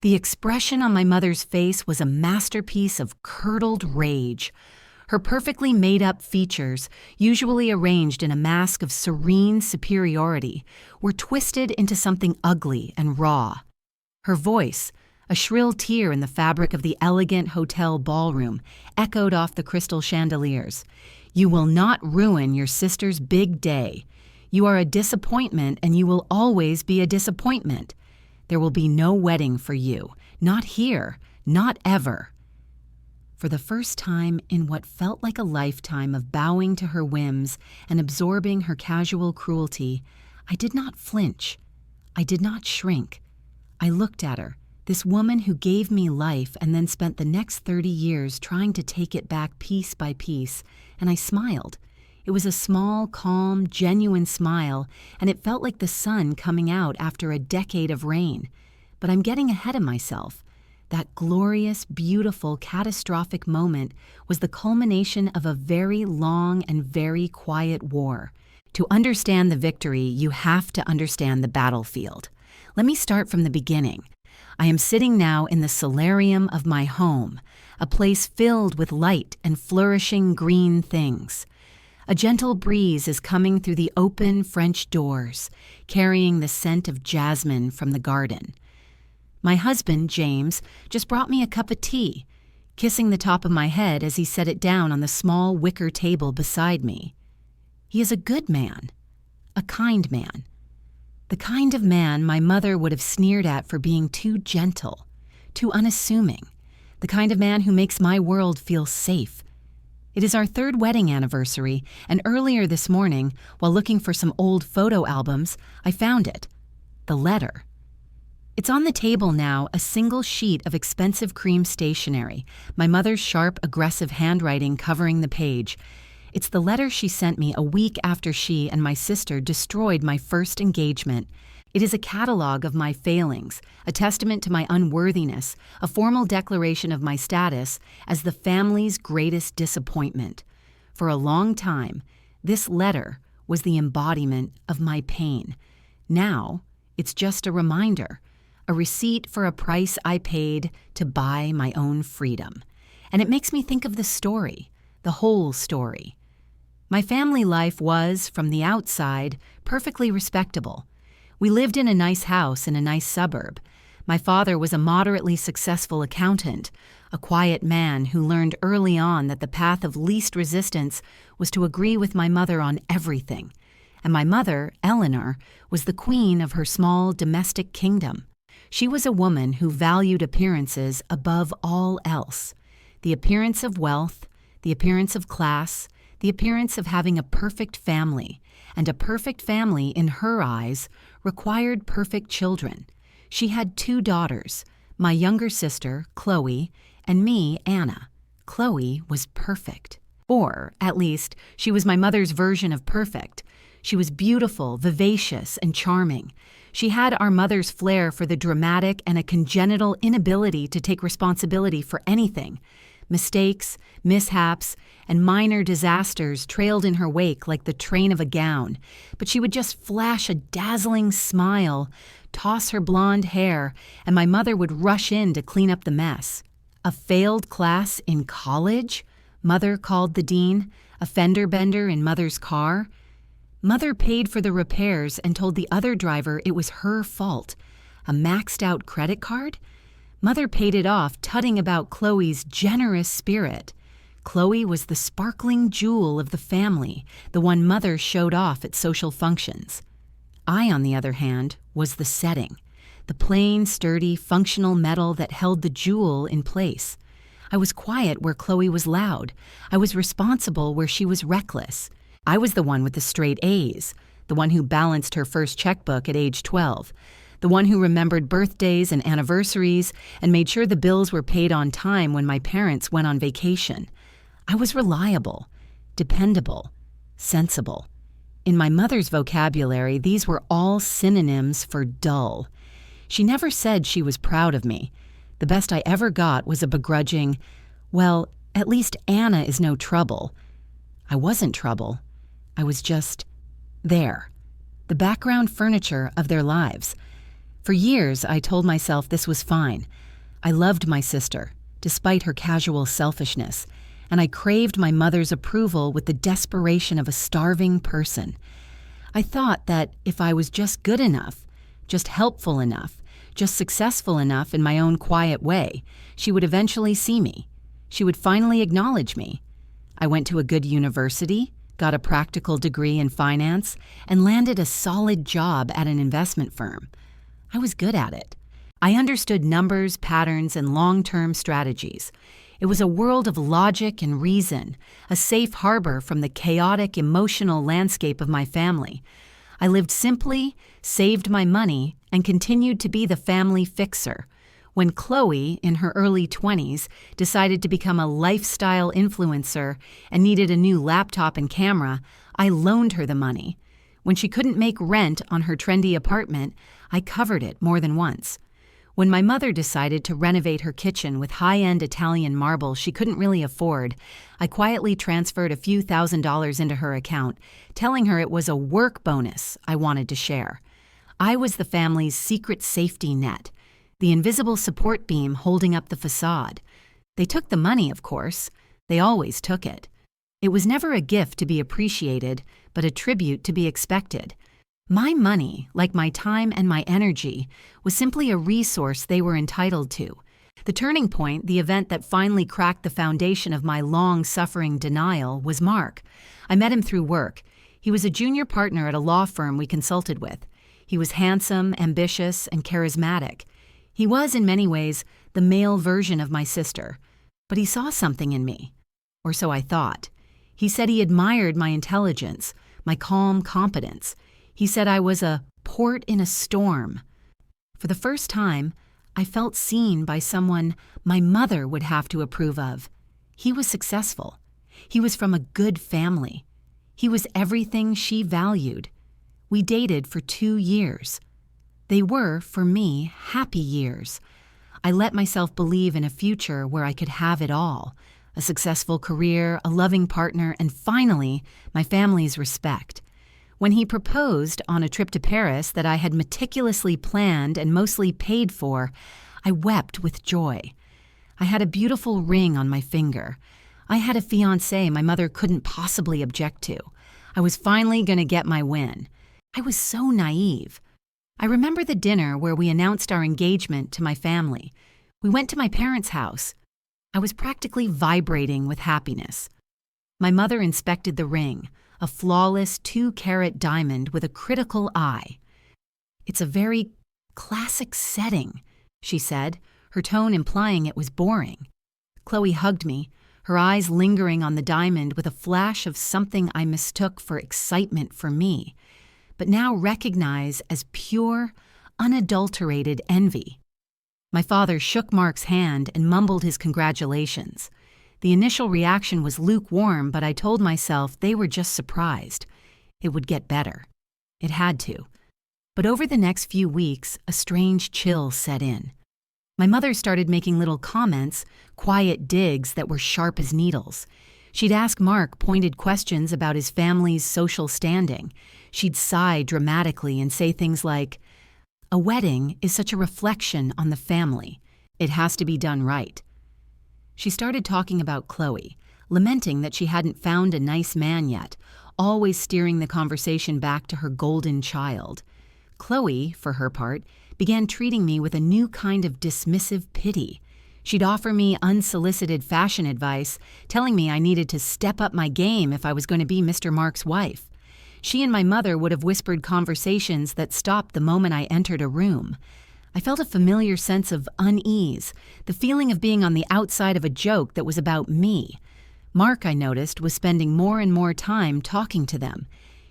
The expression on my mother's face was a masterpiece of curdled rage. Her perfectly made-up features, usually arranged in a mask of serene superiority, were twisted into something ugly and raw. Her voice, a shrill tear in the fabric of the elegant hotel ballroom, echoed off the crystal chandeliers. "You will not ruin your sister's big day. You are a disappointment, and you will always be a disappointment. There will be no wedding for you. Not here. Not ever." For the first time in what felt like a lifetime of bowing to her whims and absorbing her casual cruelty, I did not flinch. I did not shrink. I looked at her, this woman who gave me life and then spent the next 30 years trying to take it back piece by piece, and I smiled. It was a small, calm, genuine smile, and it felt like the sun coming out after a decade of rain. But I'm getting ahead of myself. That glorious, beautiful, catastrophic moment was the culmination of a very long and very quiet war. To understand the victory, you have to understand the battlefield. Let me start from the beginning. I am sitting now in the solarium of my home, a place filled with light and flourishing green things. A gentle breeze is coming through the open French doors, carrying the scent of jasmine from the garden. My husband, James, just brought me a cup of tea, kissing the top of my head as he set it down on the small wicker table beside me. He is a good man, a kind man. The kind of man my mother would have sneered at for being too gentle, too unassuming, the kind of man who makes my world feel safe. It is our 3rd wedding anniversary, and earlier this morning, while looking for some old photo albums, I found it, the letter. It's on the table now, a single sheet of expensive cream stationery, my mother's sharp, aggressive handwriting covering the page. It's the letter she sent me a week after she and my sister destroyed my first engagement. It is a catalog of my failings, a testament to my unworthiness, a formal declaration of my status as the family's greatest disappointment. For a long time, this letter was the embodiment of my pain. Now, it's just a reminder, a receipt for a price I paid to buy my own freedom. And it makes me think of the story, the whole story. My family life was, from the outside, perfectly respectable. We lived in a nice house in a nice suburb. My father was a moderately successful accountant, a quiet man who learned early on that the path of least resistance was to agree with my mother on everything. And my mother, Eleanor, was the queen of her small domestic kingdom. She was a woman who valued appearances above all else. The appearance of wealth, the appearance of class, the appearance of having a perfect family, and a perfect family, in her eyes, required perfect children. She had 2 daughters, my younger sister, Chloe, and me, Anna. Chloe was perfect. Or, at least, she was my mother's version of perfect. She was beautiful, vivacious, and charming. She had our mother's flair for the dramatic and a congenital inability to take responsibility for anything. Mistakes, mishaps, and minor disasters trailed in her wake like the train of a gown, but she would just flash a dazzling smile, toss her blonde hair, and my mother would rush in to clean up the mess. A failed class in college? Mother called the dean. A fender bender in Mother's car? Mother paid for the repairs and told the other driver it was her fault. A maxed-out credit card? Mother paid it off, tutting about Chloe's generous spirit. Chloe was the sparkling jewel of the family, the one Mother showed off at social functions. I, on the other hand, was the setting, the plain, sturdy, functional metal that held the jewel in place. I was quiet where Chloe was loud. I was responsible where she was reckless. I was the one with the straight A's, the one who balanced her first checkbook at age 12, the one who remembered birthdays and anniversaries and made sure the bills were paid on time when my parents went on vacation. I was reliable, dependable, sensible. In my mother's vocabulary, these were all synonyms for dull. She never said she was proud of me. The best I ever got was a begrudging, "Well, at least Anna is no trouble." I wasn't trouble. I was just there, the background furniture of their lives. For years, I told myself this was fine. I loved my sister, despite her casual selfishness, and I craved my mother's approval with the desperation of a starving person. I thought that if I was just good enough, just helpful enough, just successful enough in my own quiet way, she would eventually see me. She would finally acknowledge me. I went to a good university, got a practical degree in finance, and landed a solid job at an investment firm. I was good at it. I understood numbers, patterns, and long-term strategies. It was a world of logic and reason, a safe harbor from the chaotic, emotional landscape of my family. I lived simply, saved my money, and continued to be the family fixer. When Chloe, in her early 20s, decided to become a lifestyle influencer and needed a new laptop and camera, I loaned her the money. When she couldn't make rent on her trendy apartment, I covered it more than once. When my mother decided to renovate her kitchen with high-end Italian marble she couldn't really afford, I quietly transferred a few $1,000s into her account, telling her it was a work bonus I wanted to share. I was the family's secret safety net, the invisible support beam holding up the facade. They took the money, of course. They always took it. It was never a gift to be appreciated, but a tribute to be expected. My money, like my time and my energy, was simply a resource they were entitled to. The turning point, the event that finally cracked the foundation of my long-suffering denial, was Mark. I met him through work. He was a junior partner at a law firm we consulted with. He was handsome, ambitious, and charismatic. He was, in many ways, the male version of my sister. But he saw something in me. Or so I thought. He said he admired my intelligence, my calm competence. He said I was a port in a storm. For the first time, I felt seen by someone my mother would have to approve of. He was successful. He was from a good family. He was everything she valued. We dated for 2 years. They were, for me, happy years. I let myself believe in a future where I could have it all: a successful career, a loving partner, and finally, my family's respect. When he proposed on a trip to Paris that I had meticulously planned and mostly paid for, I wept with joy. I had a beautiful ring on my finger. I had a fiancé my mother couldn't possibly object to. I was finally going to get my win. I was so naive. I remember the dinner where we announced our engagement to my family. We went to my parents' house. I was practically vibrating with happiness. My mother inspected the ring, a flawless 2-carat diamond with a critical eye. "It's a very classic setting," she said, her tone implying it was boring. Chloe hugged me, her eyes lingering on the diamond with a flash of something I mistook for excitement for me, but now recognize as pure, unadulterated envy. My father shook Mark's hand and mumbled his congratulations. The initial reaction was lukewarm, but I told myself they were just surprised. It would get better. It had to. But over the next few weeks, a strange chill set in. My mother started making little comments, quiet digs that were sharp as needles. She'd ask Mark pointed questions about his family's social standing. She'd sigh dramatically and say things like, "A wedding is such a reflection on the family. It has to be done right." She started talking about Chloe, lamenting that she hadn't found a nice man yet, always steering the conversation back to her golden child. Chloe, for her part, began treating me with a new kind of dismissive pity. She'd offer me unsolicited fashion advice, telling me I needed to step up my game if I was going to be Mr. Mark's wife. She and my mother would have whispered conversations that stopped the moment I entered a room. I felt a familiar sense of unease, the feeling of being on the outside of a joke that was about me. Mark, I noticed, was spending more and more time talking to them.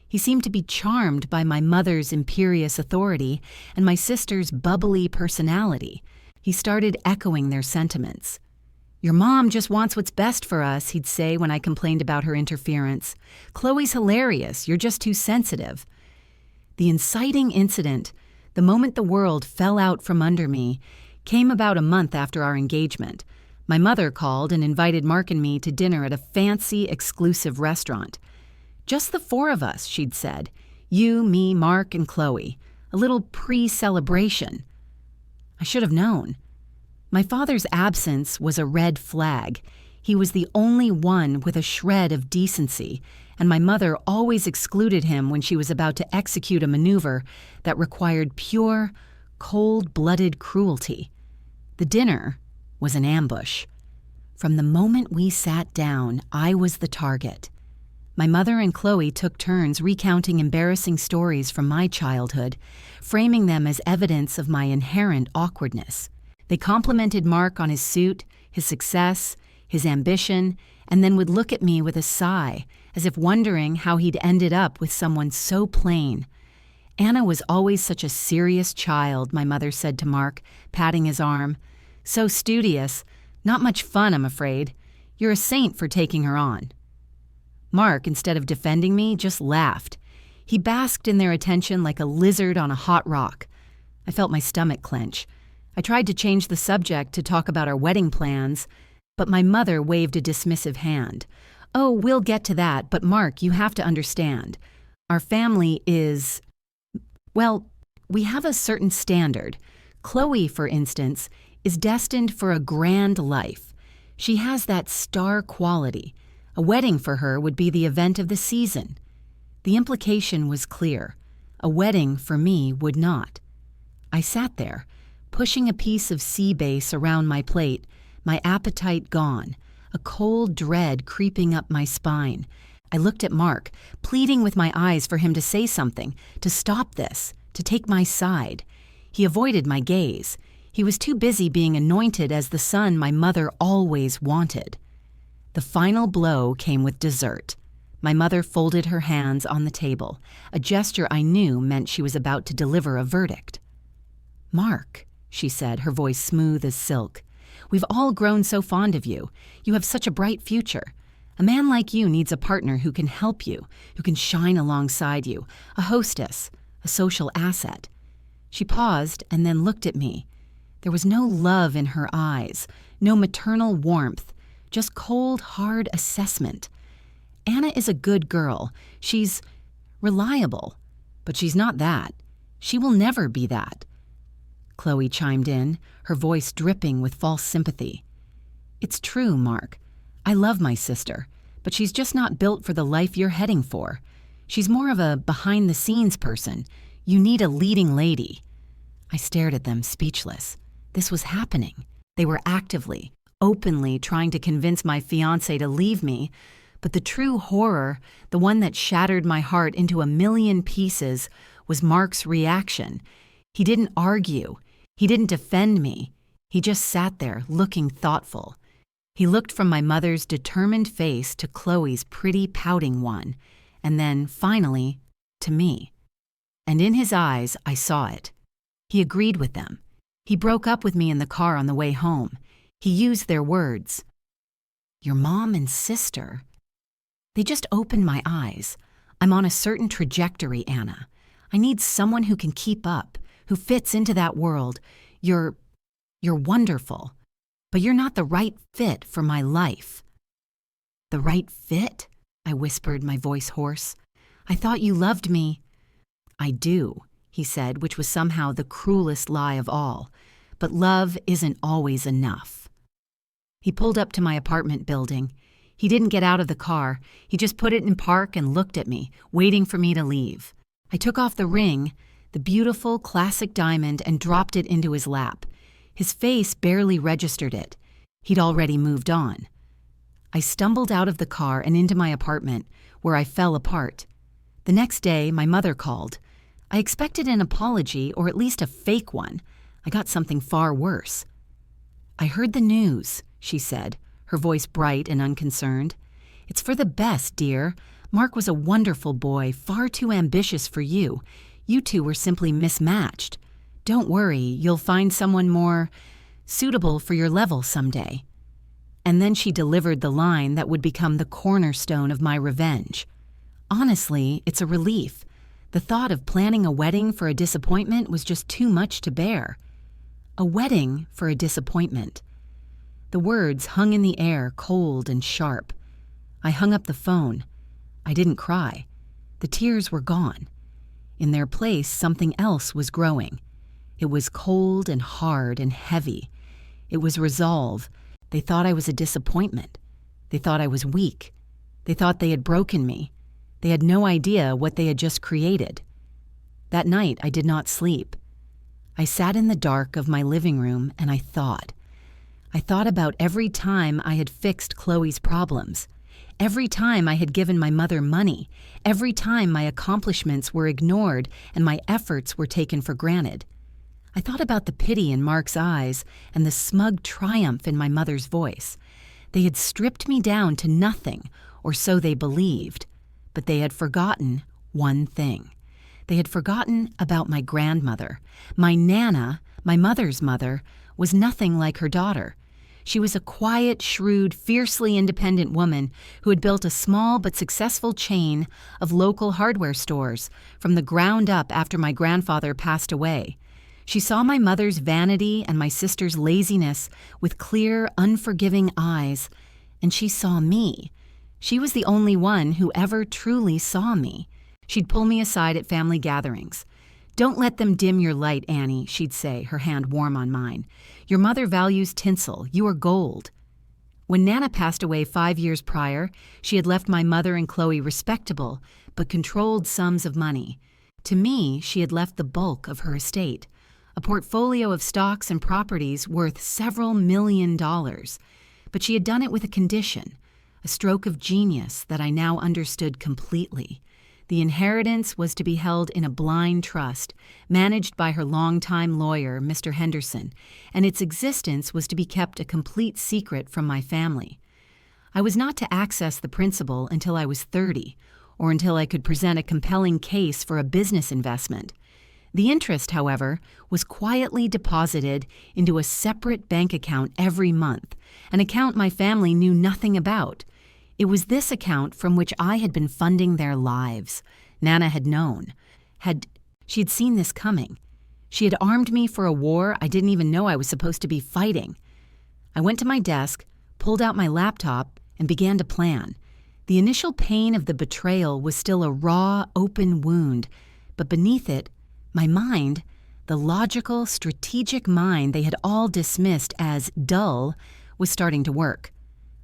He seemed to be charmed by my mother's imperious authority and my sister's bubbly personality. He started echoing their sentiments. "Your mom just wants what's best for us," he'd say when I complained about her interference. "Chloe's hilarious, you're just too sensitive." The inciting incident, the moment the world fell out from under me, came about a month after our engagement. My mother called and invited Mark and me to dinner at a fancy, exclusive restaurant. "Just the 4 of us," she'd said. "You, me, Mark, and Chloe. a little pre-celebration. I should have known. My father's absence was a red flag. He was the only one with a shred of decency, and my mother always excluded him when she was about to execute a maneuver that required pure, cold-blooded cruelty. The dinner was an ambush. From the moment we sat down, I was the target. My mother and Chloe took turns recounting embarrassing stories from my childhood, framing them as evidence of my inherent awkwardness. They complimented Mark on his suit, his success, his ambition, and then would look at me with a sigh, as if wondering how he'd ended up with someone so plain. Anna was always such a serious child, my mother said to Mark, patting his arm. So studious. Not much fun, I'm afraid. You're a saint for taking her on. Mark, instead of defending me, just laughed. He basked in their attention like a lizard on a hot rock. I felt my stomach clench. I tried to change the subject to talk about our wedding plans, but my mother waved a dismissive hand. Oh, we'll get to that, but Mark, you have to understand. Our family is... well, we have a certain standard. Chloe, for instance, is destined for a grand life. She has that star quality. A wedding for her would be the event of the season. The implication was clear. A wedding for me would not. I sat there, pushing a piece of sea base around my plate, my appetite gone, a cold dread creeping up my spine. I looked at Mark, pleading with my eyes for him to say something, to stop this, to take my side. He avoided my gaze. He was too busy being anointed as the son my mother always wanted. The final blow came with dessert. My mother folded her hands on the table, a gesture I knew meant she was about to deliver a verdict. "Mark," she said, her voice smooth as silk, "we've all grown so fond of you. You have such a bright future. A man like you needs a partner who can help you, who can shine alongside you, a hostess, a social asset." She paused and then looked at me. There was no love in her eyes, no maternal warmth, just cold, hard assessment. Anna is a good girl. She's reliable, but she's not that. She will never be that. Chloe chimed in, her voice dripping with false sympathy. "It's true, Mark. I love my sister, but she's just not built for the life you're heading for. She's more of a behind-the-scenes person. You need a leading lady." I stared at them, speechless. This was happening. They were actively, openly trying to convince my fiancé to leave me, but the true horror, the one that shattered my heart into a million pieces, was Mark's reaction. He didn't argue. He didn't defend me. He just sat there, looking thoughtful. He looked from my mother's determined face to Chloe's pretty, pouting one, and then, finally, to me. And in his eyes, I saw it. He agreed with them. He broke up with me in the car on the way home. He used their words. "Your mom and sister." They just opened my eyes. "I'm on a certain trajectory, Anna. I need someone who can keep up, who fits into that world. You're wonderful, but you're not the right fit for my life." "The right fit?" I whispered, my voice hoarse. "I thought you loved me." "I do," he said, which was somehow the cruelest lie of all. "But love isn't always enough." He pulled up to my apartment building. He didn't get out of the car. He just put it in park and looked at me, waiting for me to leave. I took off the ring, the beautiful classic diamond, and dropped it into his lap. His face barely registered it. He'd already moved on. I stumbled out of the car and into my apartment, where I fell apart. The next day, my mother called. I expected an apology, or at least a fake one. I got something far worse. "I heard the news," she said, her voice bright and unconcerned. "It's for the best, dear. Mark was a wonderful boy, far too ambitious for you. You two were simply mismatched. Don't worry, you'll find someone more suitable for your level someday." And then she delivered the line that would become the cornerstone of my revenge. Honestly, it's a relief. The thought of planning a wedding for a disappointment was just too much to bear. A wedding for a disappointment. The words hung in the air, cold and sharp. I hung up the phone. I didn't cry. The tears were gone. In their place, something else was growing. It was cold and hard and heavy. It was resolve. They thought I was a disappointment. They thought I was weak. They thought they had broken me. They had no idea what they had just created. That night, I did not sleep. I sat in the dark of my living room and I thought. I thought about every time I had fixed Chloe's problems, every time I had given my mother money, every time my accomplishments were ignored and my efforts were taken for granted. I thought about the pity in Mark's eyes and the smug triumph in my mother's voice. They had stripped me down to nothing, or so they believed, but they had forgotten one thing. They had forgotten about my grandmother. My Nana, my mother's mother, was nothing like her daughter. She was a quiet, shrewd, fiercely independent woman who had built a small but successful chain of local hardware stores from the ground up after my grandfather passed away. She saw my mother's vanity and my sister's laziness with clear, unforgiving eyes, and she saw me. She was the only one who ever truly saw me. She'd pull me aside at family gatherings. "Don't let them dim your light, Annie," she'd say, her hand warm on mine. "Your mother values tinsel. You are gold." When Nana passed away 5 years prior, she had left my mother and Chloe respectable, but controlled sums of money. To me, she had left the bulk of her estate, a portfolio of stocks and properties worth several $1,000,000. But she had done it with a condition, a stroke of genius that I now understood completely. The inheritance was to be held in a blind trust, managed by her longtime lawyer, Mr. Henderson, and its existence was to be kept a complete secret from my family. I was not to access the principal until I was 30, or until I could present a compelling case for a business investment. The interest, however, was quietly deposited into a separate bank account every month, an account my family knew nothing about. It was this account from which I had been funding their lives. Nana had known. She had seen this coming. She had armed me for a war I didn't even know I was supposed to be fighting. I went to my desk, pulled out my laptop, and began to plan. The initial pain of the betrayal was still a raw, open wound, but beneath it, my mind, the logical, strategic mind they had all dismissed as dull, was starting to work.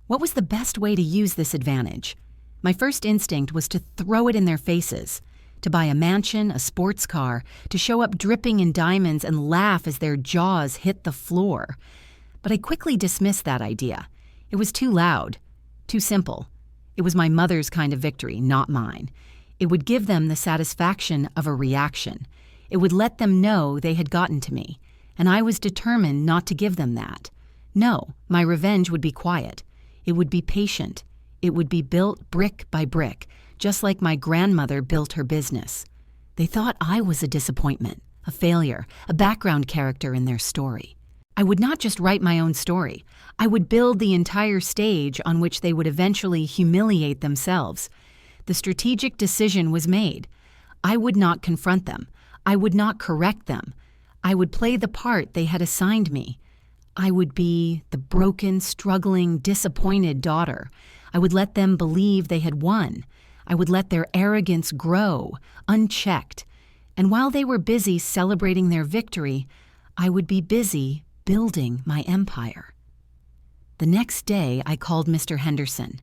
What was the best way to use this advantage? My first instinct was to throw it in their faces, to buy a mansion, a sports car, to show up dripping in diamonds and laugh as their jaws hit the floor. But I quickly dismissed that idea. It was too loud, too simple. It was my mother's kind of victory, not mine. It would give them the satisfaction of a reaction. It would let them know they had gotten to me, and I was determined not to give them that. No, my revenge would be quiet. It would be patient. It would be built brick by brick, just like my grandmother built her business. They thought I was a disappointment, a failure, a background character in their story. I would not just write my own story. I would build the entire stage on which they would eventually humiliate themselves. The strategic decision was made. I would not confront them. I would not correct them. I would play the part they had assigned me. I would be the broken, struggling, disappointed daughter. I would let them believe they had won. I would let their arrogance grow, unchecked. And while they were busy celebrating their victory, I would be busy building my empire. The next day, I called Mr. Henderson.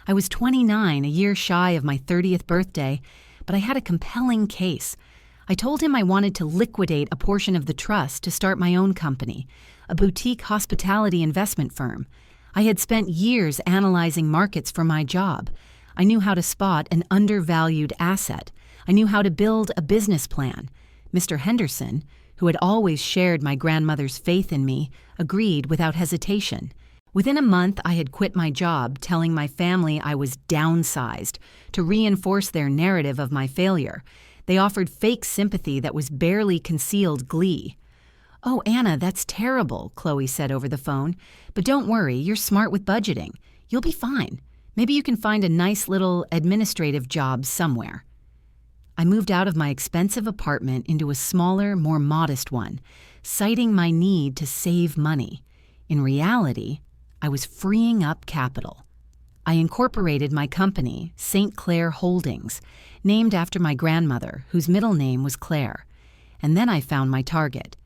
I was 29, a year shy of my 30th birthday, but I had a compelling case. I told him I wanted to liquidate a portion of the trust to start my own company, a boutique hospitality investment firm. I had spent years analyzing markets for my job. I knew how to spot an undervalued asset. I knew how to build a business plan. Mr. Henderson, who had always shared my grandmother's faith in me, agreed without hesitation. Within a month, I had quit my job, telling my family I was downsized to reinforce their narrative of my failure. They offered fake sympathy that was barely concealed glee. "Oh, Anna, that's terrible," Chloe said over the phone. "But don't worry, you're smart with budgeting. You'll be fine. Maybe you can find a nice little administrative job somewhere." I moved out of my expensive apartment into a smaller, more modest one, citing my need to save money. In reality, I was freeing up capital. I incorporated my company, St. Clair Holdings, named after my grandmother, whose middle name was Claire. And then I found my target.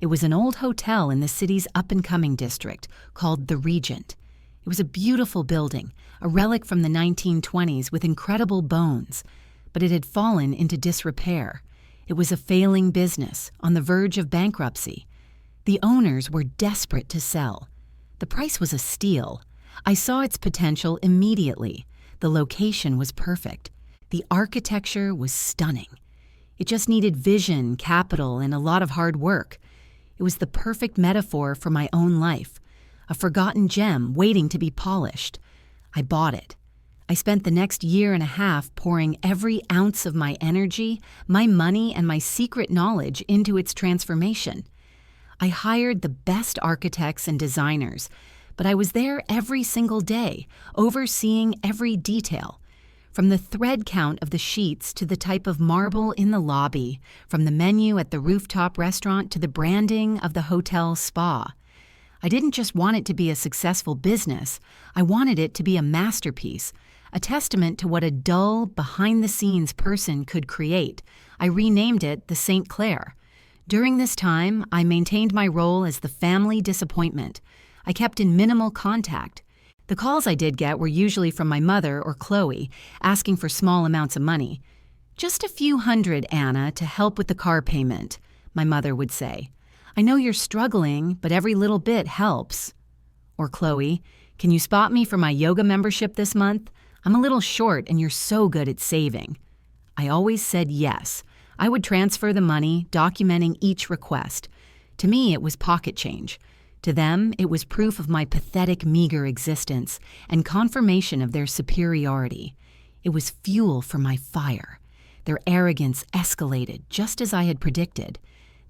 It was an old hotel in the city's up-and-coming district called the Regent. It was a beautiful building, a relic from the 1920s with incredible bones, but it had fallen into disrepair. It was a failing business, on the verge of bankruptcy. The owners were desperate to sell. The price was a steal. I saw its potential immediately. The location was perfect. The architecture was stunning. It just needed vision, capital, and a lot of hard work. It was the perfect metaphor for my own life, a forgotten gem waiting to be polished. I bought it. I spent the next year and a half pouring every ounce of my energy, my money, and my secret knowledge into its transformation. I hired the best architects and designers, but I was there every single day, overseeing every detail. From the thread count of the sheets to the type of marble in the lobby, from the menu at the rooftop restaurant to the branding of the hotel spa. I didn't just want it to be a successful business, I wanted it to be a masterpiece, a testament to what a dull, behind-the-scenes person could create. I renamed it the St. Clair. During this time, I maintained my role as the family disappointment. I kept in minimal contact. The calls I did get were usually from my mother or Chloe, asking for small amounts of money. "Just a few hundred, Anna, to help with the car payment," my mother would say. "I know you're struggling, but every little bit helps." Or Chloe, "Can you spot me for my yoga membership this month? I'm a little short and you're so good at saving." I always said yes. I would transfer the money, documenting each request. To me, it was pocket change. To them, it was proof of my pathetic, meager existence and confirmation of their superiority. It was fuel for my fire. Their arrogance escalated, just as I had predicted.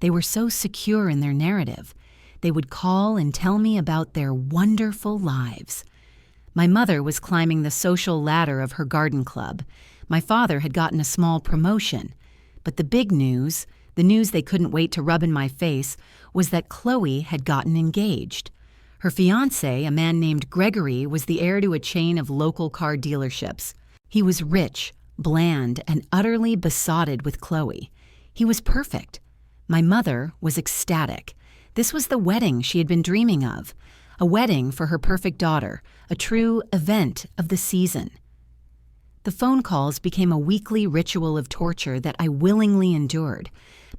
They were so secure in their narrative. They would call and tell me about their wonderful lives. My mother was climbing the social ladder of her garden club. My father had gotten a small promotion. But the big news, the news they couldn't wait to rub in my face, was that Chloe had gotten engaged. Her fiancé, a man named Gregory, was the heir to a chain of local car dealerships. He was rich, bland, and utterly besotted with Chloe. He was perfect. My mother was ecstatic. This was the wedding she had been dreaming of. A wedding for her perfect daughter, a true event of the season. The phone calls became a weekly ritual of torture that I willingly endured.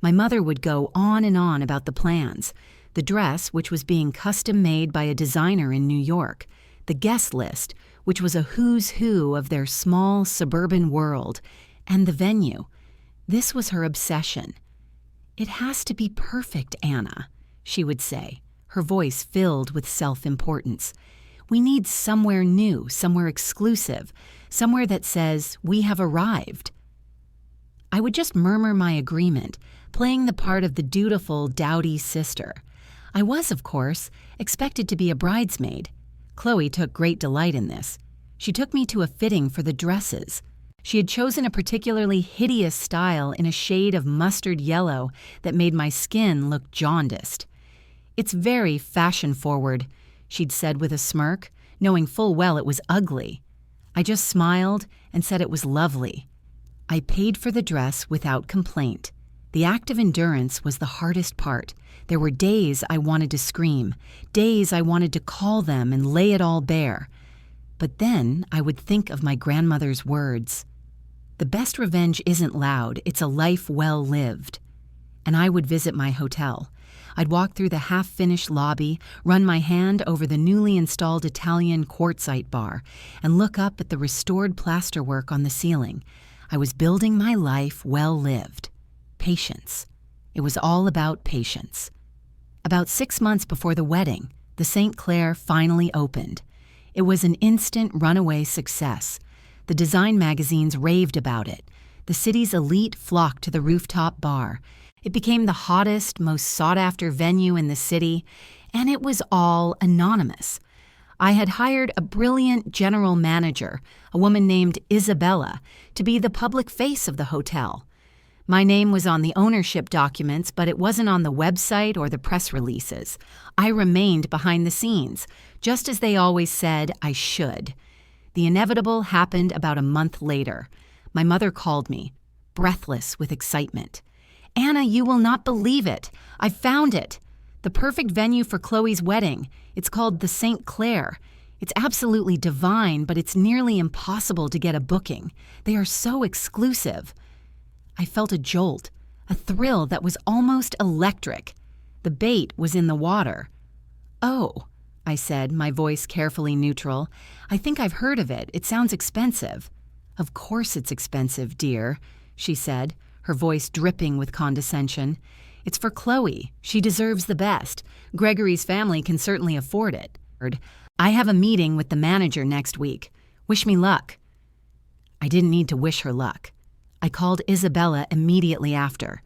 My mother would go on and on about the plans, the dress, which was being custom-made by a designer in New York, the guest list, which was a who's who of their small suburban world, and the venue. This was her obsession. "It has to be perfect, Anna," she would say, her voice filled with self-importance. "We need somewhere new, somewhere exclusive, somewhere that says, 'We have arrived.'" I would just murmur my agreement, playing the part of the dutiful, dowdy sister. I was, of course, expected to be a bridesmaid. Chloe took great delight in this. She took me to a fitting for the dresses. She had chosen a particularly hideous style in a shade of mustard yellow that made my skin look jaundiced. "It's very fashion-forward," she'd said with a smirk, knowing full well it was ugly. I just smiled and said it was lovely. I paid for the dress without complaint. The act of endurance was the hardest part. There were days I wanted to scream, days I wanted to call them and lay it all bare. But then I would think of my grandmother's words. "The best revenge isn't loud, it's a life well lived." And I would visit my hotel. I'd walk through the half-finished lobby, run my hand over the newly installed Italian quartzite bar, and look up at the restored plasterwork on the ceiling. I was building my life well lived. Patience. It was all about patience. About 6 months before the wedding, the St. Clair finally opened. It was an instant runaway success. The design magazines raved about it. The city's elite flocked to the rooftop bar. It became the hottest, most sought-after venue in the city, and it was all anonymous. I had hired a brilliant general manager, a woman named Isabella, to be the public face of the hotel. My name was on the ownership documents, but it wasn't on the website or the press releases. I remained behind the scenes, just as they always said I should. The inevitable happened about a month later. My mother called me, breathless with excitement. "Anna, you will not believe it. I found it. The perfect venue for Chloe's wedding. It's called the St. Clair. It's absolutely divine, but it's nearly impossible to get a booking. They are so exclusive." I felt a jolt, a thrill that was almost electric. The bait was in the water. "Oh," I said, my voice carefully neutral. "I think I've heard of it. It sounds expensive." "Of course it's expensive, dear," she said, her voice dripping with condescension. "It's for Chloe. She deserves the best. Gregory's family can certainly afford it. I have a meeting with the manager next week. Wish me luck." I didn't need to wish her luck. I called Isabella immediately after.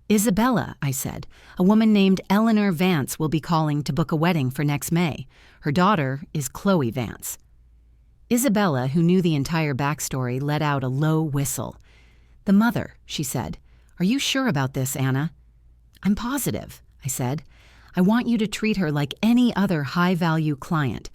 "Isabella," I said, "a woman named Eleanor Vance will be calling to book a wedding for next May. Her daughter is Chloe Vance." Isabella, who knew the entire backstory, let out a low whistle. "The mother," she said. "Are you sure about this, Anna?" "I'm positive," I said. "I want you to treat her like any other high-value client.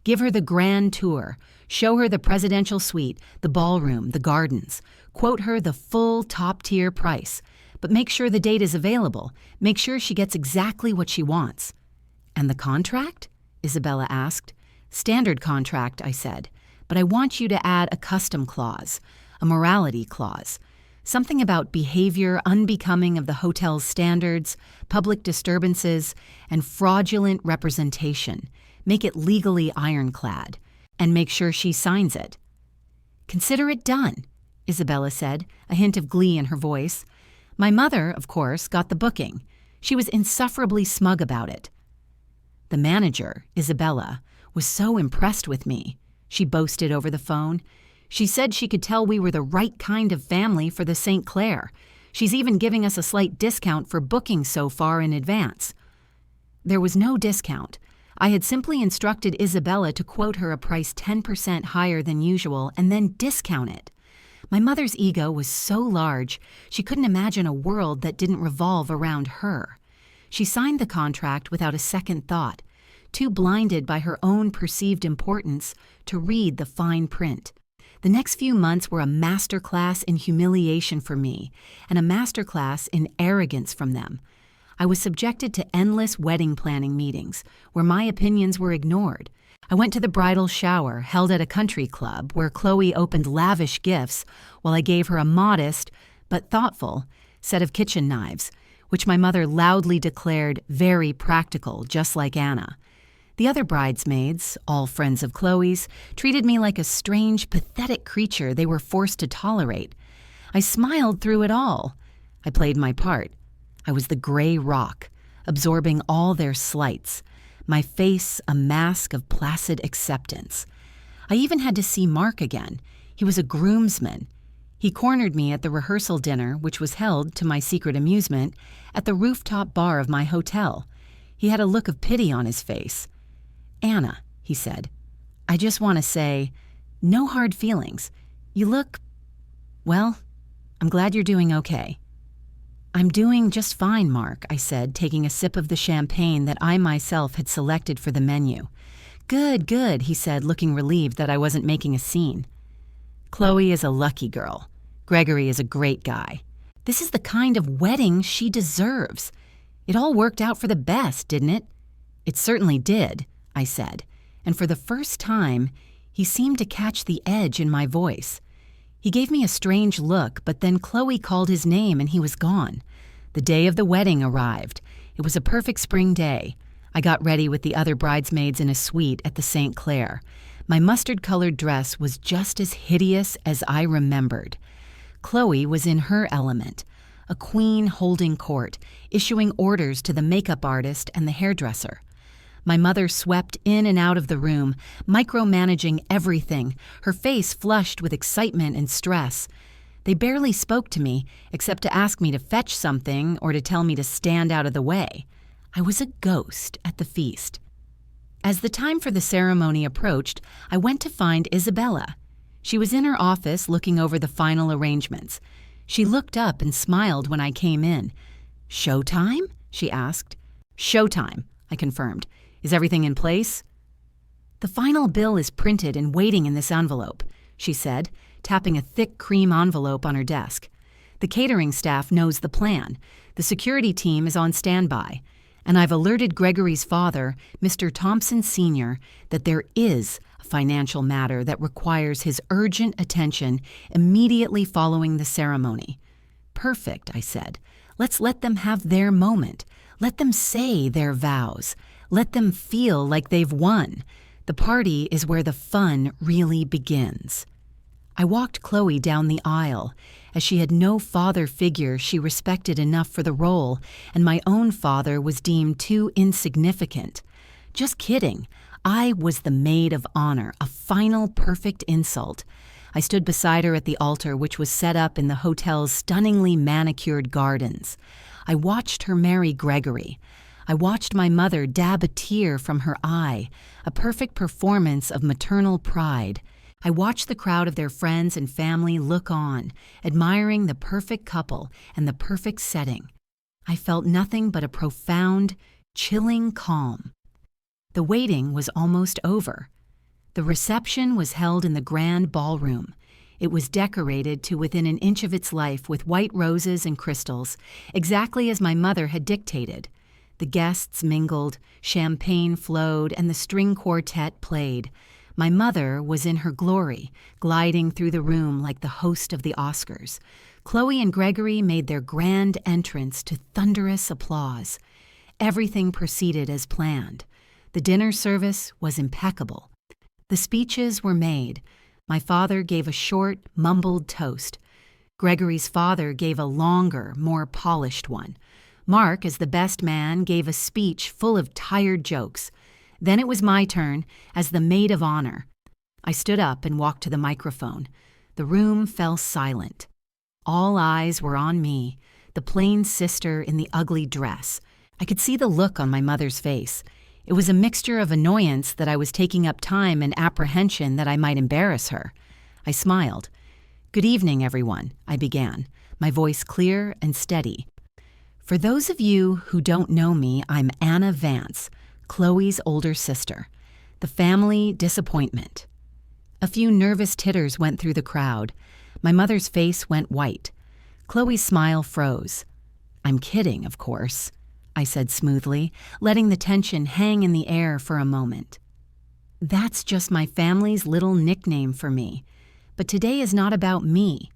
Give her the grand tour. Show her the presidential suite, the ballroom, the gardens. Quote her the full top-tier price. But make sure the date is available. Make sure she gets exactly what she wants." "And the contract?" Isabella asked. "Standard contract," I said. "But I want you to add a custom clause, a morality clause. Something about behavior unbecoming of the hotel's standards, public disturbances, and fraudulent representation. Make it legally ironclad. And make sure she signs it." "Consider it done," Isabella said, a hint of glee in her voice. My mother, of course, got the booking. She was insufferably smug about it. The manager, Isabella, was so impressed with me, she boasted over the phone. She said she could tell we were the right kind of family for the St. Clair. She's even giving us a slight discount for booking so far in advance. There was no discount. I had simply instructed Isabella to quote her a price 10% higher than usual and then discount it. My mother's ego was so large, she couldn't imagine a world that didn't revolve around her. She signed the contract without a second thought, too blinded by her own perceived importance to read the fine print. The next few months were a masterclass in humiliation for me and a masterclass in arrogance from them. I was subjected to endless wedding planning meetings where my opinions were ignored. I went to the bridal shower held at a country club where Chloe opened lavish gifts while I gave her a modest, but thoughtful, set of kitchen knives, which my mother loudly declared very practical, just like Anna. The other bridesmaids, all friends of Chloe's, treated me like a strange, pathetic creature they were forced to tolerate. I smiled through it all. I played my part. I was the gray rock, absorbing all their slights, my face a mask of placid acceptance. I even had to see Mark again. He was a groomsman. He cornered me at the rehearsal dinner, which was held, to my secret amusement, at the rooftop bar of my hotel. He had a look of pity on his face. "Anna," he said, "I just want to say, no hard feelings. You look, well, I'm glad you're doing okay." "I'm doing just fine, Mark," I said, taking a sip of the champagne that I myself had selected for the menu. "Good, good," he said, looking relieved that I wasn't making a scene. "Chloe is a lucky girl. Gregory is a great guy. This is the kind of wedding she deserves. It all worked out for the best, didn't it?" "It certainly did," I said, and for the first time, he seemed to catch the edge in my voice. He gave me a strange look, but then Chloe called his name and he was gone. The day of the wedding arrived. It was a perfect spring day. I got ready with the other bridesmaids in a suite at the St. Clair. My mustard-colored dress was just as hideous as I remembered. Chloe was in her element, a queen holding court, issuing orders to the makeup artist and the hairdresser. My mother swept in and out of the room, micromanaging everything, her face flushed with excitement and stress. They barely spoke to me, except to ask me to fetch something or to tell me to stand out of the way. I was a ghost at the feast. As the time for the ceremony approached, I went to find Isabella. She was in her office looking over the final arrangements. She looked up and smiled when I came in. "Showtime?" she asked. "Showtime," I confirmed. "Is everything in place?" "The final bill is printed and waiting in this envelope," she said, tapping a thick cream envelope on her desk. "The catering staff knows the plan. The security team is on standby. And I've alerted Gregory's father, Mr. Thompson Sr., that there is a financial matter that requires his urgent attention immediately following the ceremony." "Perfect," I said. "Let's let them have their moment. Let them say their vows. Let them feel like they've won. The party is where the fun really begins." I walked Chloe down the aisle. As she had no father figure she respected enough for the role, and my own father was deemed too insignificant. Just kidding. I was the maid of honor, a final perfect insult. I stood beside her at the altar, which was set up in the hotel's stunningly manicured gardens. I watched her marry Gregory. I watched my mother dab a tear from her eye, a perfect performance of maternal pride. I watched the crowd of their friends and family look on, admiring the perfect couple and the perfect setting. I felt nothing but a profound, chilling calm. The waiting was almost over. The reception was held in the grand ballroom. It was decorated to within an inch of its life with white roses and crystals, exactly as my mother had dictated. The guests mingled, champagne flowed, and the string quartet played. My mother was in her glory, gliding through the room like the host of the Oscars. Chloe and Gregory made their grand entrance to thunderous applause. Everything proceeded as planned. The dinner service was impeccable. The speeches were made. My father gave a short, mumbled toast. Gregory's father gave a longer, more polished one. Mark, as the best man, gave a speech full of tired jokes. Then it was my turn, as the maid of honor. I stood up and walked to the microphone. The room fell silent. All eyes were on me, the plain sister in the ugly dress. I could see the look on my mother's face. It was a mixture of annoyance that I was taking up time and apprehension that I might embarrass her. I smiled. "Good evening, everyone," I began, my voice clear and steady. "For those of you who don't know me, I'm Anna Vance, Chloe's older sister, the family disappointment." A few nervous titters went through the crowd. My mother's face went white. Chloe's smile froze. "I'm kidding, of course," I said smoothly, letting the tension hang in the air for a moment. "That's just my family's little nickname for me. But today is not about me.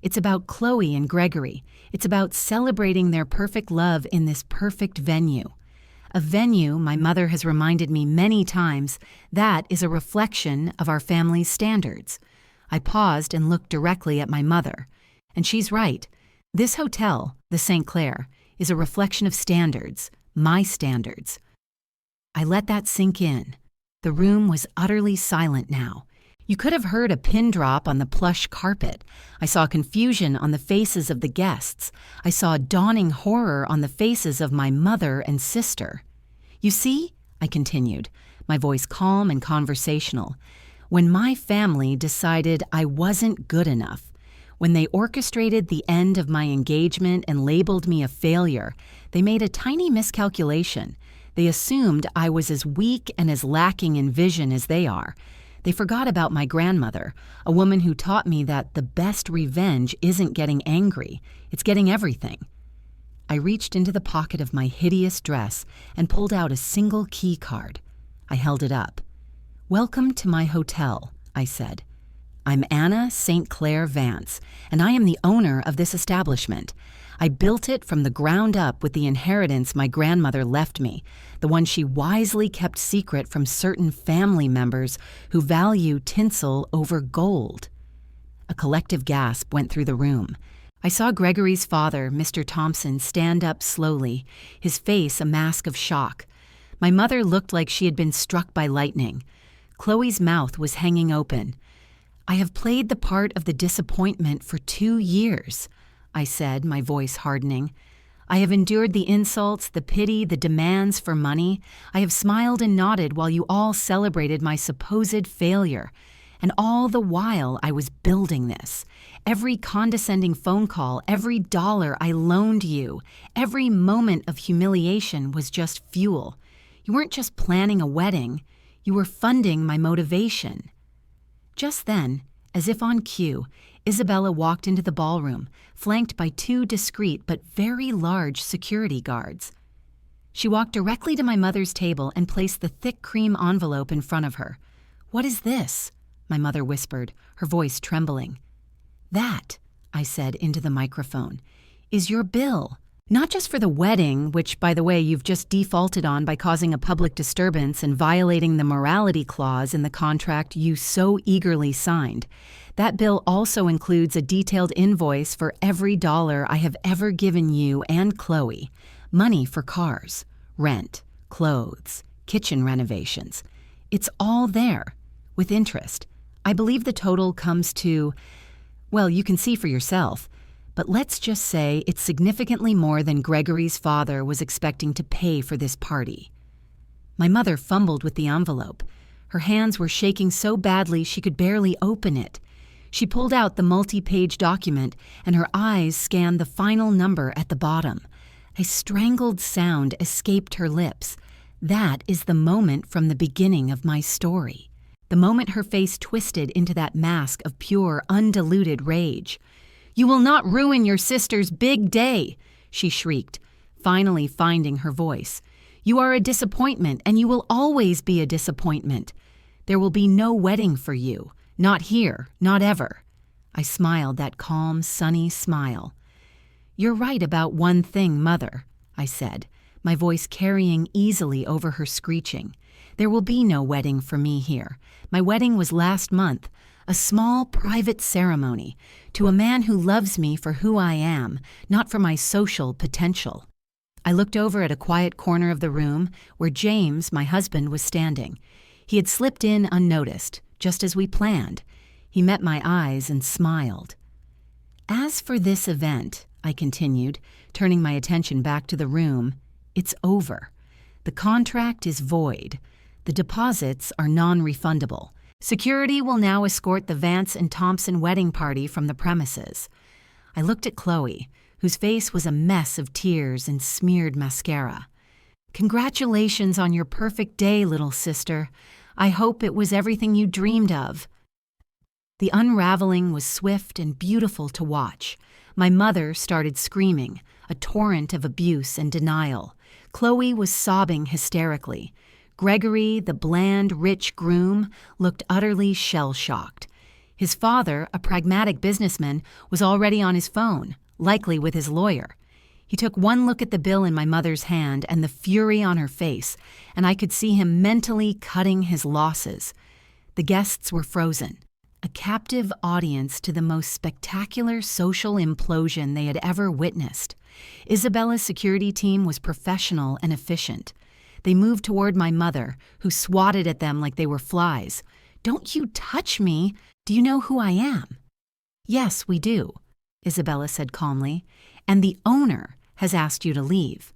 It's about Chloe and Gregory. It's about celebrating their perfect love in this perfect venue. A venue, my mother has reminded me many times, that is a reflection of our family's standards." I paused and looked directly at my mother. And she's right. This hotel, the St. Clair, is a reflection of standards, my standards. I let that sink in. The room was utterly silent now. You could have heard a pin drop on the plush carpet. I saw confusion on the faces of the guests. I saw dawning horror on the faces of my mother and sister. "You see," I continued, my voice calm and conversational, "when my family decided I wasn't good enough, when they orchestrated the end of my engagement and labeled me a failure, they made a tiny miscalculation. They assumed I was as weak and as lacking in vision as they are. They forgot about my grandmother, a woman who taught me that the best revenge isn't getting angry, it's getting everything." I reached into the pocket of my hideous dress and pulled out a single key card. I held it up. "Welcome to my hotel," I said. "I'm Anna St. Clair Vance, and I am the owner of this establishment. I built it from the ground up with the inheritance my grandmother left me, the one she wisely kept secret from certain family members who value tinsel over gold." A collective gasp went through the room. I saw Gregory's father, Mr. Thompson, stand up slowly, his face a mask of shock. My mother looked like she had been struck by lightning. Chloe's mouth was hanging open. "I have played the part of the disappointment for 2 years," I said, my voice hardening. "I have endured the insults, the pity, the demands for money. I have smiled and nodded while you all celebrated my supposed failure. And all the while I was building this. Every condescending phone call, every dollar I loaned you, every moment of humiliation was just fuel. You weren't just planning a wedding. You were funding my motivation." Just then, as if on cue, Isabella walked into the ballroom, flanked by two discreet but very large security guards. She walked directly to my mother's table and placed the thick cream envelope in front of her. "What is this?" my mother whispered, her voice trembling. "That," I said into the microphone, "is your bill. Not just for the wedding, which, by the way, you've just defaulted on by causing a public disturbance and violating the morality clause in the contract you so eagerly signed. That bill also includes a detailed invoice for every dollar I have ever given you and Chloe. Money for cars, rent, clothes, kitchen renovations. It's all there, with interest. I believe the total comes to, well, you can see for yourself. But let's just say it's significantly more than Gregory's father was expecting to pay for this party." My mother fumbled with the envelope. Her hands were shaking so badly she could barely open it. She pulled out the multi-page document, and her eyes scanned the final number at the bottom. A strangled sound escaped her lips. That is the moment from the beginning of my story. The moment her face twisted into that mask of pure, undiluted rage. "You will not ruin your sister's big day," she shrieked, finally finding her voice. "You are a disappointment, and you will always be a disappointment. There will be no wedding for you. Not here, not ever." I smiled that calm, sunny smile. "You're right about one thing, Mother," I said, my voice carrying easily over her screeching. "There will be no wedding for me here. My wedding was last month. A small, private ceremony to a man who loves me for who I am, not for my social potential." I looked over at a quiet corner of the room where James, my husband, was standing. He had slipped in unnoticed, just as we planned. He met my eyes and smiled. "As for this event," I continued, turning my attention back to the room, "it's over. The contract is void. The deposits are non-refundable. Security will now escort the Vance and Thompson wedding party from the premises." I looked at Chloe, whose face was a mess of tears and smeared mascara. "Congratulations on your perfect day, little sister. I hope it was everything you dreamed of." The unraveling was swift and beautiful to watch. My mother started screaming, a torrent of abuse and denial. Chloe was sobbing hysterically. Gregory, the bland, rich groom, looked utterly shell-shocked. His father, a pragmatic businessman, was already on his phone, likely with his lawyer. He took one look at the bill in my mother's hand and the fury on her face, and I could see him mentally cutting his losses. The guests were frozen, a captive audience to the most spectacular social implosion they had ever witnessed. Isabella's security team was professional and efficient. They moved toward my mother, who swatted at them like they were flies. "Don't you touch me! Do you know who I am?" "Yes, we do," Isabella said calmly, "and the owner has asked you to leave."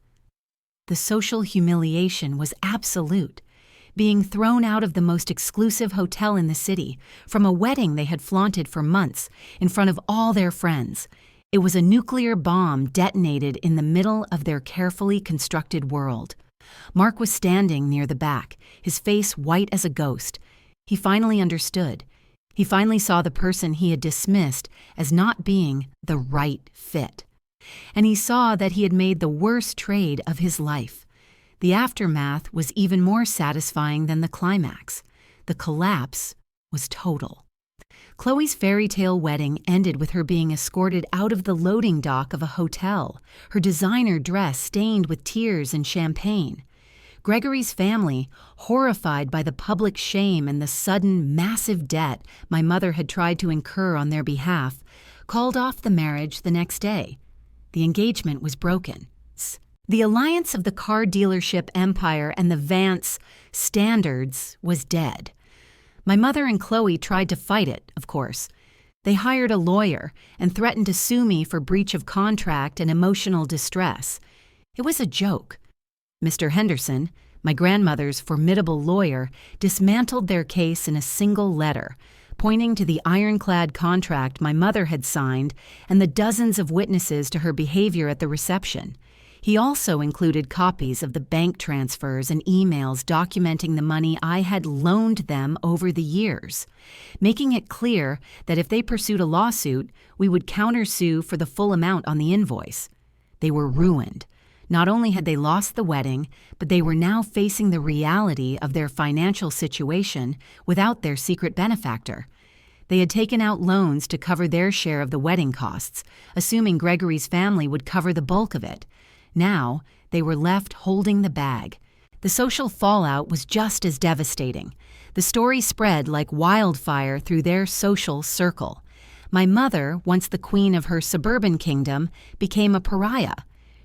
The social humiliation was absolute. Being thrown out of the most exclusive hotel in the city, from a wedding they had flaunted for months, in front of all their friends. It was a nuclear bomb detonated in the middle of their carefully constructed world. Mark was standing near the back, his face white as a ghost. He finally understood. He finally saw the person he had dismissed as not being the right fit. And he saw that he had made the worst trade of his life. The aftermath was even more satisfying than the climax. The collapse was total. Chloe's fairy tale wedding ended with her being escorted out of the loading dock of a hotel, her designer dress stained with tears and champagne. Gregory's family, horrified by the public shame and the sudden, massive debt my mother had tried to incur on their behalf, called off the marriage the next day. The engagement was broken. The alliance of the car dealership empire and the Vance standards was dead. My mother and Chloe tried to fight it, of course. They hired a lawyer and threatened to sue me for breach of contract and emotional distress. It was a joke. Mr. Henderson, my grandmother's formidable lawyer, dismantled their case in a single letter, pointing to the ironclad contract my mother had signed and the dozens of witnesses to her behavior at the reception. He also included copies of the bank transfers and emails documenting the money I had loaned them over the years, making it clear that if they pursued a lawsuit, we would countersue for the full amount on the invoice. They were ruined. Not only had they lost the wedding, but they were now facing the reality of their financial situation without their secret benefactor. They had taken out loans to cover their share of the wedding costs, assuming Gregory's family would cover the bulk of it. Now, they were left holding the bag. The social fallout was just as devastating. The story spread like wildfire through their social circle. My mother, once the queen of her suburban kingdom, became a pariah.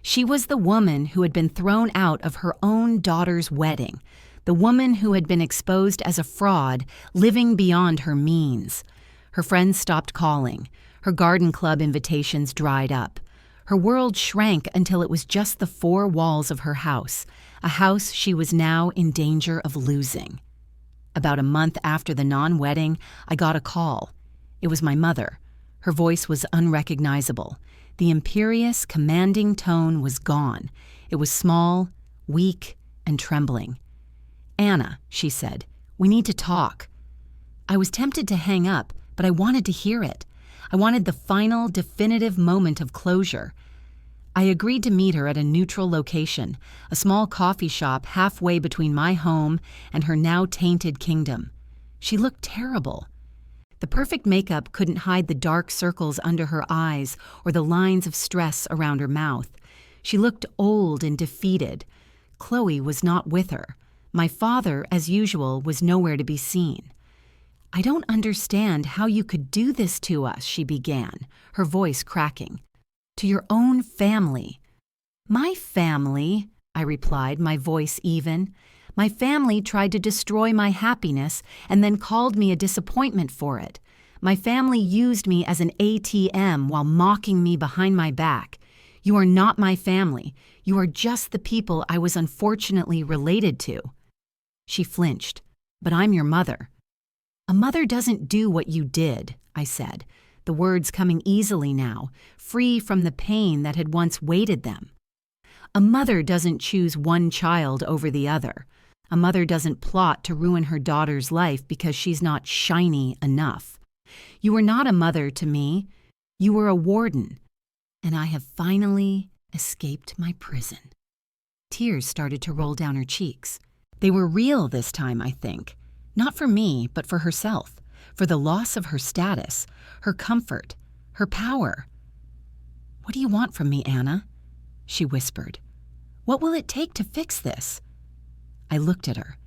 She was the woman who had been thrown out of her own daughter's wedding, the woman who had been exposed as a fraud, living beyond her means. Her friends stopped calling. Her garden club invitations dried up. Her world shrank until it was just the four walls of her house, a house she was now in danger of losing. About a month after the non-wedding, I got a call. It was my mother. Her voice was unrecognizable. The imperious, commanding tone was gone. It was small, weak, and trembling. "Anna," she said, "we need to talk." I was tempted to hang up, but I wanted to hear it. I wanted the final, definitive moment of closure. I agreed to meet her at a neutral location, a small coffee shop halfway between my home and her now tainted kingdom. She looked terrible. The perfect makeup couldn't hide the dark circles under her eyes or the lines of stress around her mouth. She looked old and defeated. Chloe was not with her. My father, as usual, was nowhere to be seen. "I don't understand how you could do this to us," she began, her voice cracking. "To your own family." "My family," I replied, my voice even. "My family tried to destroy my happiness and then called me a disappointment for it. My family used me as an ATM while mocking me behind my back. You are not my family. You are just the people I was unfortunately related to." She flinched. "But I'm your mother." "A mother doesn't do what you did," I said, the words coming easily now, free from the pain that had once weighted them. "A mother doesn't choose one child over the other. A mother doesn't plot to ruin her daughter's life because she's not shiny enough. You were not a mother to me. You were a warden. And I have finally escaped my prison." Tears started to roll down her cheeks. They were real this time, I think. Not for me, but for herself, for the loss of her status, her comfort, her power. "What do you want from me, Anna?" she whispered. "What will it take to fix this?" I looked at her,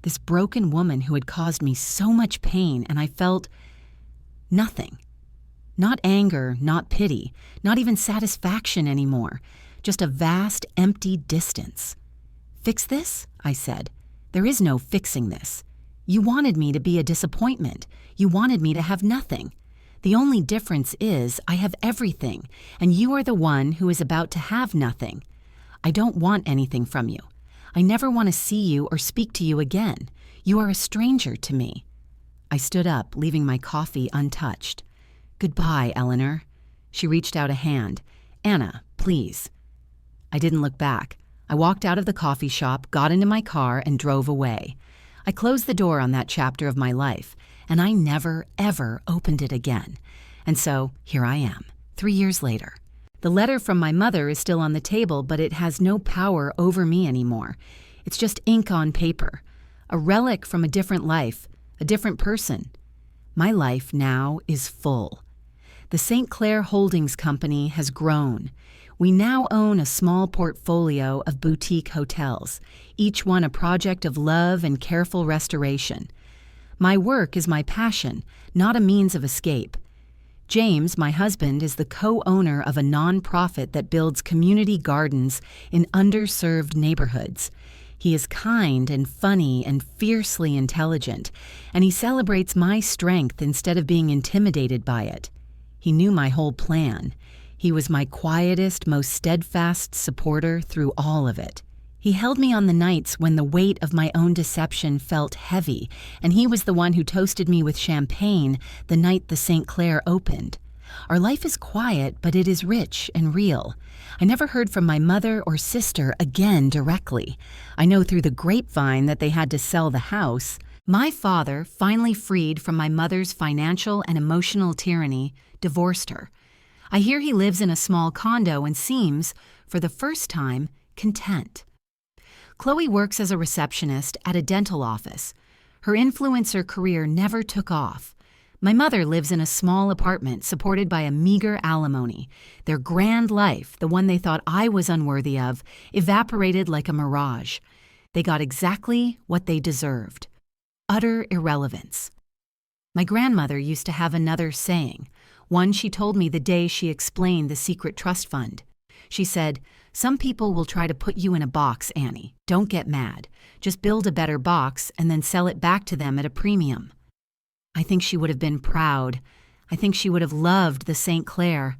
this broken woman who had caused me so much pain, and I felt nothing. Not anger, not pity, not even satisfaction anymore, just a vast, empty distance. "Fix this?" I said. "There is no fixing this. You wanted me to be a disappointment. You wanted me to have nothing. The only difference is I have everything, and you are the one who is about to have nothing. I don't want anything from you. I never want to see you or speak to you again. You are a stranger to me." I stood up, leaving my coffee untouched. "Goodbye, Eleanor." She reached out a hand. "Anna, please." I didn't look back. I walked out of the coffee shop, got into my car, and drove away. I closed the door on that chapter of my life, and I never, ever opened it again. And so, here I am, 3 years later. The letter from my mother is still on the table, but it has no power over me anymore. It's just ink on paper, a relic from a different life, a different person. My life now is full. The St. Clair Holdings Company has grown. We now own a small portfolio of boutique hotels, each one a project of love and careful restoration. My work is my passion, not a means of escape. James, my husband, is the co-owner of a nonprofit that builds community gardens in underserved neighborhoods. He is kind and funny and fiercely intelligent, and he celebrates my strength instead of being intimidated by it. He knew my whole plan. He was my quietest, most steadfast supporter through all of it. He held me on the nights when the weight of my own deception felt heavy, and he was the one who toasted me with champagne the night the St. Clair opened. Our life is quiet, but it is rich and real. I never heard from my mother or sister again directly. I know through the grapevine that they had to sell the house. My father, finally freed from my mother's financial and emotional tyranny, divorced her. I hear he lives in a small condo and seems, for the first time, content. Chloe works as a receptionist at a dental office. Her influencer career never took off. My mother lives in a small apartment supported by a meager alimony. Their grand life, the one they thought I was unworthy of, evaporated like a mirage. They got exactly what they deserved. Utter irrelevance. My grandmother used to have another saying, one she told me the day she explained the secret trust fund. She said, "Some people will try to put you in a box, Annie. Don't get mad. Just build a better box and then sell it back to them at a premium." I think she would have been proud. I think she would have loved the St. Clair.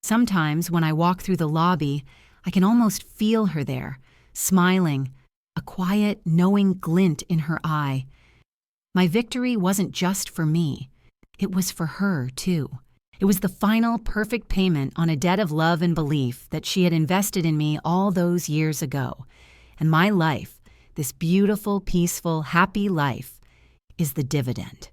Sometimes when I walk through the lobby, I can almost feel her there, smiling, a quiet, knowing glint in her eye. My victory wasn't just for me. It was for her, too. It was the final perfect payment on a debt of love and belief that she had invested in me all those years ago. And my life, this beautiful, peaceful, happy life, is the dividend.